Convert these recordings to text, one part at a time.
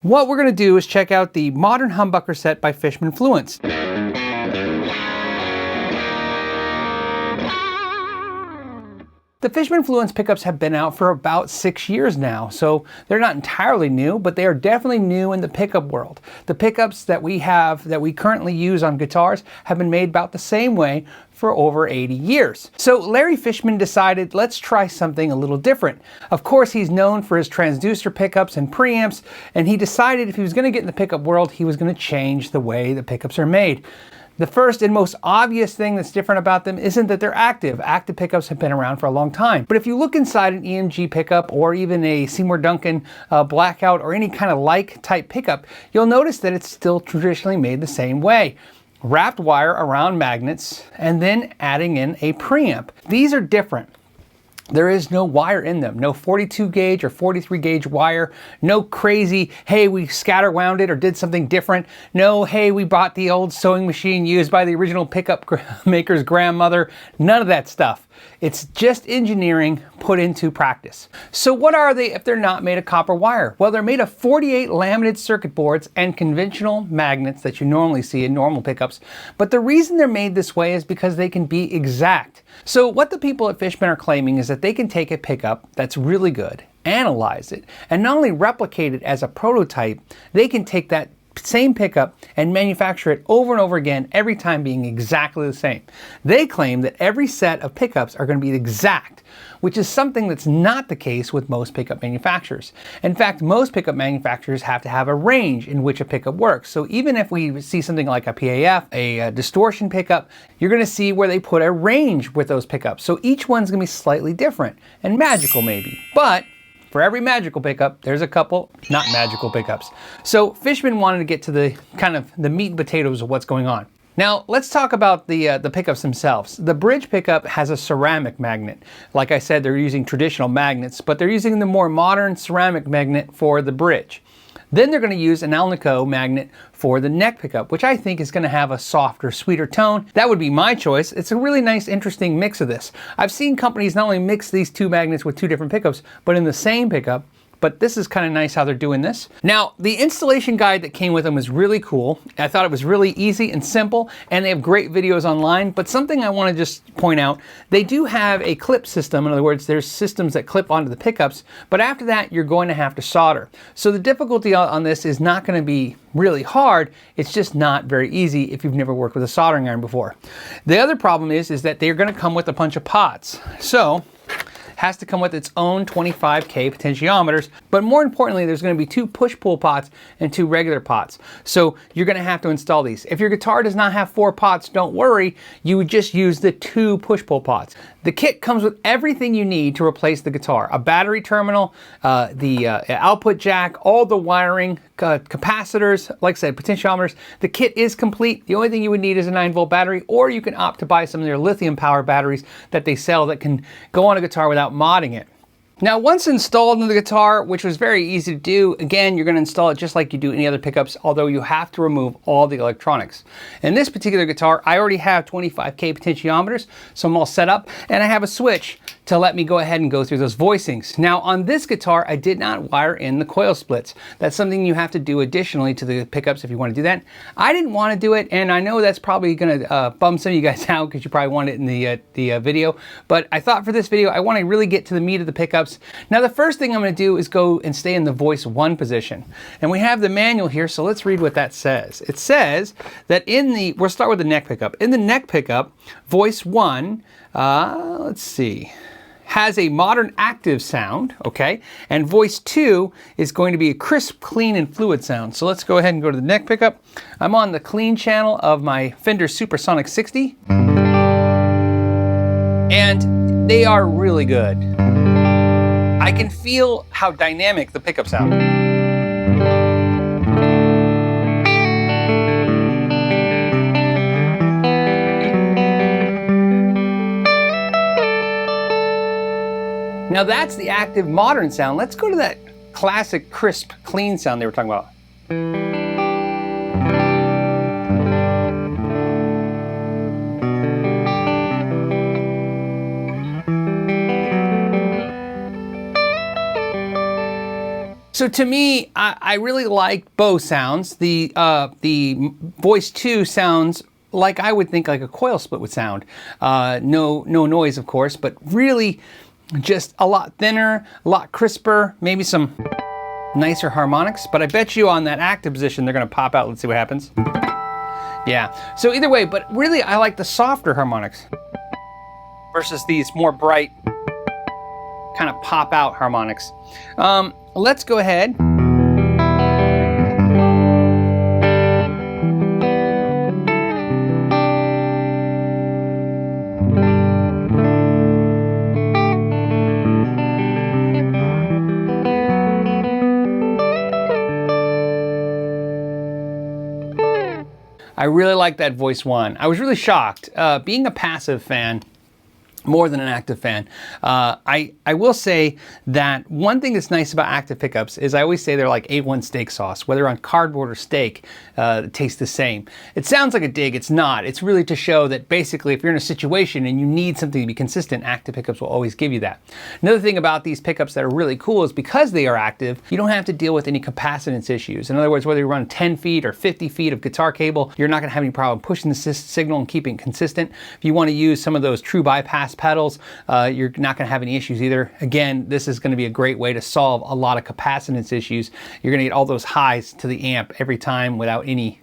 What we're going to do is check out the modern humbucker set by Fishman Fluence. The Fishman Fluence pickups have been out for about 6 years now, so they're not entirely new, but they are definitely new in the pickup world. The pickups that we currently use on guitars have been made about the same way for over 80 years. So Larry Fishman decided, let's try something a little different. Of course, he's known for his transducer pickups and preamps, and he decided if he was going to get in the pickup world, he was going to change the way the pickups are made. The first and most obvious thing that's different about them isn't that they're active. Active pickups have been around for a long time. But if you look inside an EMG pickup or even a Seymour Duncan Blackout or any kind of like type pickup, you'll notice that it's still traditionally made the same way. Wrapped wire around magnets and then adding in a preamp. These are different. There is no wire in them, no 42 gauge or 43 gauge wire, no crazy, hey, we scatter wound it or did something different, no, hey, we bought the old sewing machine used by the original pickup maker's grandmother, none of that stuff. It's just engineering put into practice. So what are they if they're not made of copper wire? Well, they're made of 48 laminated circuit boards and conventional magnets that you normally see in normal pickups. But the reason they're made this way is because they can be exact. So what the people at Fishman are claiming is that they can take a pickup that's really good, analyze it, and not only replicate it as a prototype, they can take that same pickup and manufacture it over and over again, every time being exactly the same. They claim that every set of pickups are going to be exact, which is something that's not the case with most pickup manufacturers. In fact, most pickup manufacturers have to have a range in which a pickup works. So even if we see something like a PAF, a distortion pickup, you're going to see where they put a range with those pickups. So each one's going to be slightly different and magical maybe, but for every magical pickup, there's a couple not magical pickups. So Fishman wanted to get to the kind of the meat and potatoes of what's going on. Now let's talk about the pickups themselves. The bridge pickup has a ceramic magnet. Like I said, they're using traditional magnets, but they're using the more modern ceramic magnet for the bridge. Then they're going to use an Alnico magnet for the neck pickup, which I think is going to have a softer, sweeter tone. That would be my choice. It's a really nice, interesting mix of this. I've seen companies not only mix these two magnets with two different pickups, but in the same pickup. But this is kind of nice how they're doing this. Now, the installation guide that came with them is really cool. I thought it was really easy and simple, and they have great videos online. But something I want to just point out, they do have a clip system. In other words, there's systems that clip onto the pickups, but after that, you're going to have to solder. So the difficulty on this is not going to be really hard. It's just not very easy if you've never worked with a soldering iron before. The other problem is that they're going to come with a bunch of pots. So has to come with its own 25K potentiometers, but more importantly, there's going to be 2 push-pull pots and 2 regular pots. So you're going to have to install these. If your guitar does not have 4 pots, don't worry, you would just use the 2 push-pull pots. The kit comes with everything you need to replace the guitar. A battery terminal, the output jack, all the wiring, capacitors, like I said, potentiometers. The kit is complete. The only thing you would need is a 9-volt battery, or you can opt to buy some of their lithium power batteries that they sell that can go on a guitar without modding it. Now, once installed in the guitar, which was very easy to do, again, you're going to install it just like you do any other pickups, although you have to remove all the electronics. In this particular guitar, I already have 25K potentiometers, so I'm all set up, and I have a switch to let me go ahead and go through those voicings. Now, on this guitar, I did not wire in the coil splits. That's something you have to do additionally to the pickups if you want to do that. I didn't want to do it, and I know that's probably going to bum some of you guys out because you probably want it in the video, but I thought for this video, I want to really get to the meat of the pickups. Now, the first thing I'm going to do is go and stay in the voice 1 position. And we have the manual here, so let's read what that says. It says that we'll start with the neck pickup. In the neck pickup, voice 1, let's see, has a modern active sound, okay? And voice 2 is going to be a crisp, clean, and fluid sound. So let's go ahead and go to the neck pickup. I'm on the clean channel of my Fender Supersonic 60. And they are really good. I can feel how dynamic the pickups sound. Now that's the active modern sound. Let's go to that classic crisp clean sound they were talking about. So to me, I really like bow sounds. The voice 2 sounds like I would think like a coil split would sound. No noise, of course, but really just a lot thinner, a lot crisper, maybe some nicer harmonics. But I bet you on that active position, they're gonna pop out. Let's see what happens. Yeah, so either way, but really I like the softer harmonics versus these more bright, kind of pop out harmonics. Let's go ahead. I really like that voice 1. I was really shocked. Being a passive fan, more than an active fan. I will say that one thing that's nice about active pickups is I always say they're like A1 steak sauce. Whether on cardboard or steak, it tastes the same. It sounds like a dig, it's not. It's really to show that basically if you're in a situation and you need something to be consistent, active pickups will always give you that. Another thing about these pickups that are really cool is because they are active, you don't have to deal with any capacitance issues. In other words, whether you run 10 feet or 50 feet of guitar cable, you're not gonna have any problem pushing the signal and keeping it consistent. If you wanna use some of those true bypass pedals, you're not going to have any issues either. Again, this is going to be a great way to solve a lot of capacitance issues. You're going to get all those highs to the amp every time without any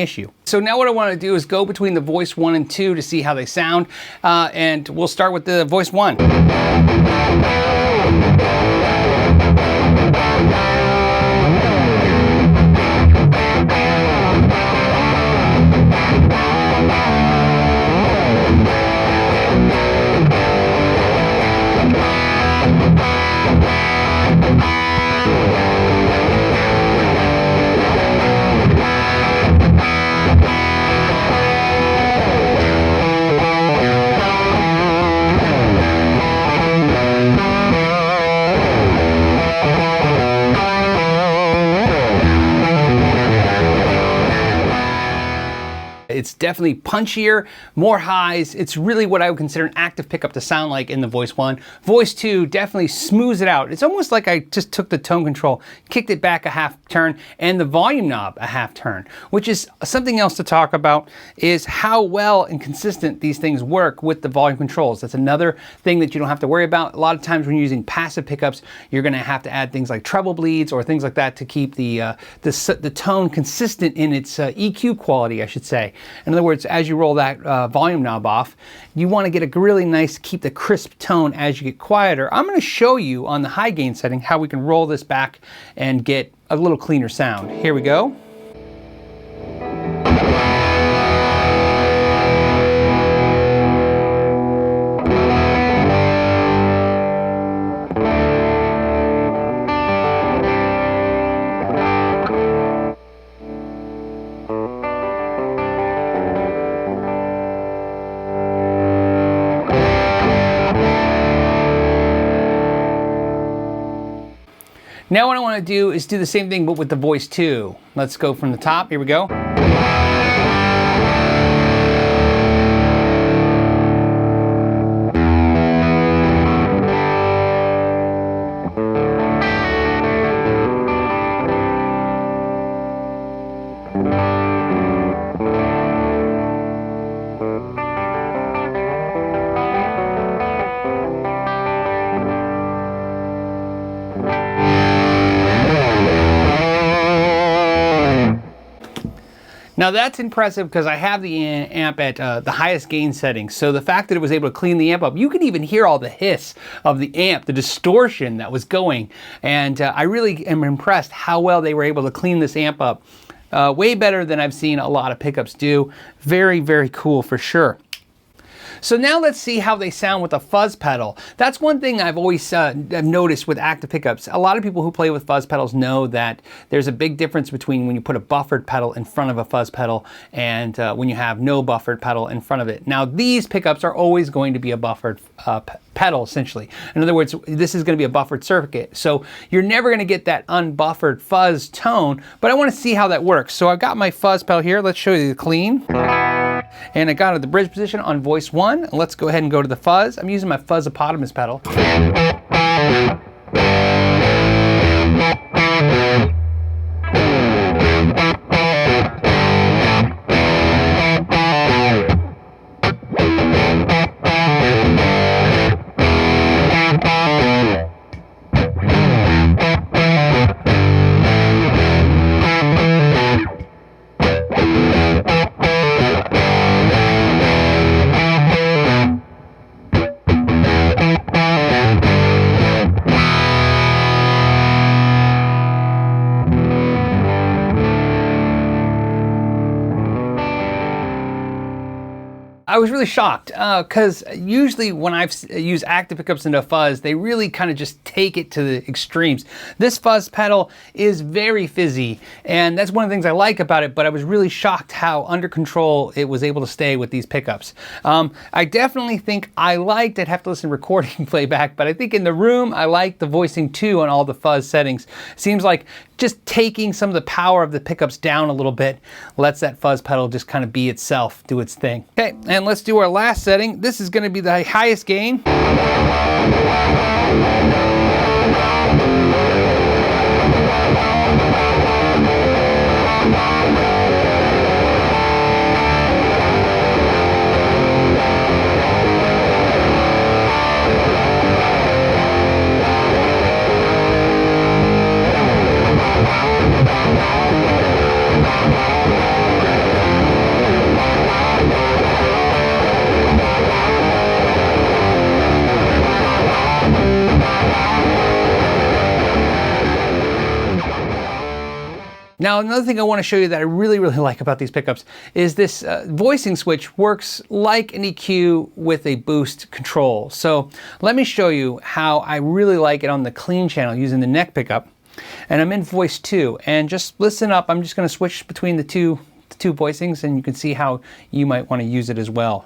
issue. So now what I want to do is go between the voice 1 and 2 to see how they sound, and we'll start with the voice 1. It's definitely punchier, more highs. It's really what I would consider an active pickup to sound like in the voice 1. Voice 2 definitely smooths it out. It's almost like I just took the tone control, kicked it back a half turn, and the volume knob a half turn, which is something else to talk about, is how well and consistent these things work with the volume controls. That's another thing that you don't have to worry about. A lot of times when you're using passive pickups, you're gonna have to add things like treble bleeds or things like that to keep the tone consistent in its EQ quality, I should say. In other words, as you roll that volume knob off, you want to get a really nice, keep the crisp tone as you get quieter. I'm going to show you on the high gain setting how we can roll this back and get a little cleaner sound. Here we go. Now what I want to do is do the same thing but with the voice 2. Let's go from the top. Here we go. Now that's impressive because I have the amp at the highest gain setting. So the fact that it was able to clean the amp up, you could even hear all the hiss of the amp, the distortion that was going. And I really am impressed how well they were able to clean this amp up. Way better than I've seen a lot of pickups do. Very, very cool for sure. So now let's see how they sound with a fuzz pedal. That's one thing I've always noticed with active pickups. A lot of people who play with fuzz pedals know that there's a big difference between when you put a buffered pedal in front of a fuzz pedal and when you have no buffered pedal in front of it. Now these pickups are always going to be a buffered pedal essentially. In other words, this is going to be a buffered circuit. So you're never going to get that unbuffered fuzz tone, but I want to see how that works. So I've got my fuzz pedal here. Let's show you the clean. And I got it at the bridge position on voice 1. Let's go ahead and go to the fuzz. I'm using my fuzzopotamus pedal. I was really shocked because usually when I've used active pickups into fuzz, they really kind of just take it to the extremes. This fuzz pedal is very fizzy, and that's one of the things I like about it, but I was really shocked how under control it was able to stay with these pickups. I definitely think I liked, I'd have to listen to recording playback, but I think in the room I like the voicing 2 on all the fuzz settings. Seems like just taking some of the power of the pickups down a little bit lets that fuzz pedal just kind of be itself, do its thing. Okay, and let's do our last setting. This is going to be the highest gain. Now, another thing I want to show you that I really like about these pickups is this voicing switch works like an EQ with a boost control. So let me show you how I really like it on the clean channel using the neck pickup. And I'm in voice 2, and just listen up. I'm just going to switch between the two voicings, and you can see how you might want to use it as well.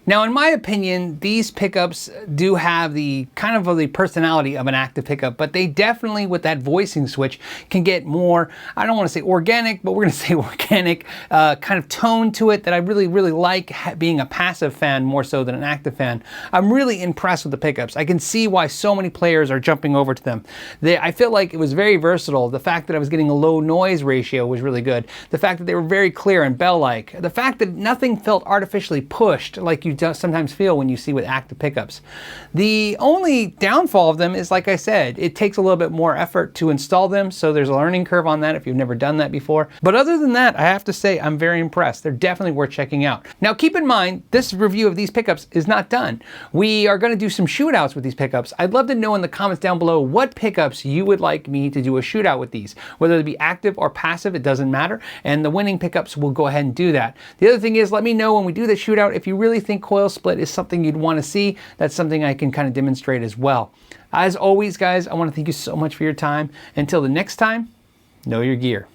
Now, in my opinion, these pickups do have the kind of the personality of an active pickup, but they definitely, with that voicing switch, can get more, I don't want to say organic, but we're going to say organic kind of tone to it that I really like, being a passive fan more so than an active fan. I'm really impressed with the pickups. I can see why so many players are jumping over to them. I feel like it was very versatile. The fact that I was getting a low noise ratio was really good. The fact that they were very clear and bell-like. The fact that nothing felt artificially pushed like you sometimes feel when you see with active pickups. The only downfall of them is, like I said, it takes a little bit more effort to install them, so there's a learning curve on that if you've never done that before. But other than that, I have to say I'm very impressed. They're definitely worth checking out. Now keep in mind, this review of these pickups is not done. We are going to do some shootouts with these pickups. I'd love to know in the comments down below what pickups you would like me to do a shootout with these. Whether it be active or passive, it doesn't matter, and the winning pickups will go ahead and do that. The other thing is, let me know when we do the shootout if you really think coil split is something you'd want to see. That's something I can kind of demonstrate as well. As always, guys, I want to thank you so much for your time. Until the next time, know your gear.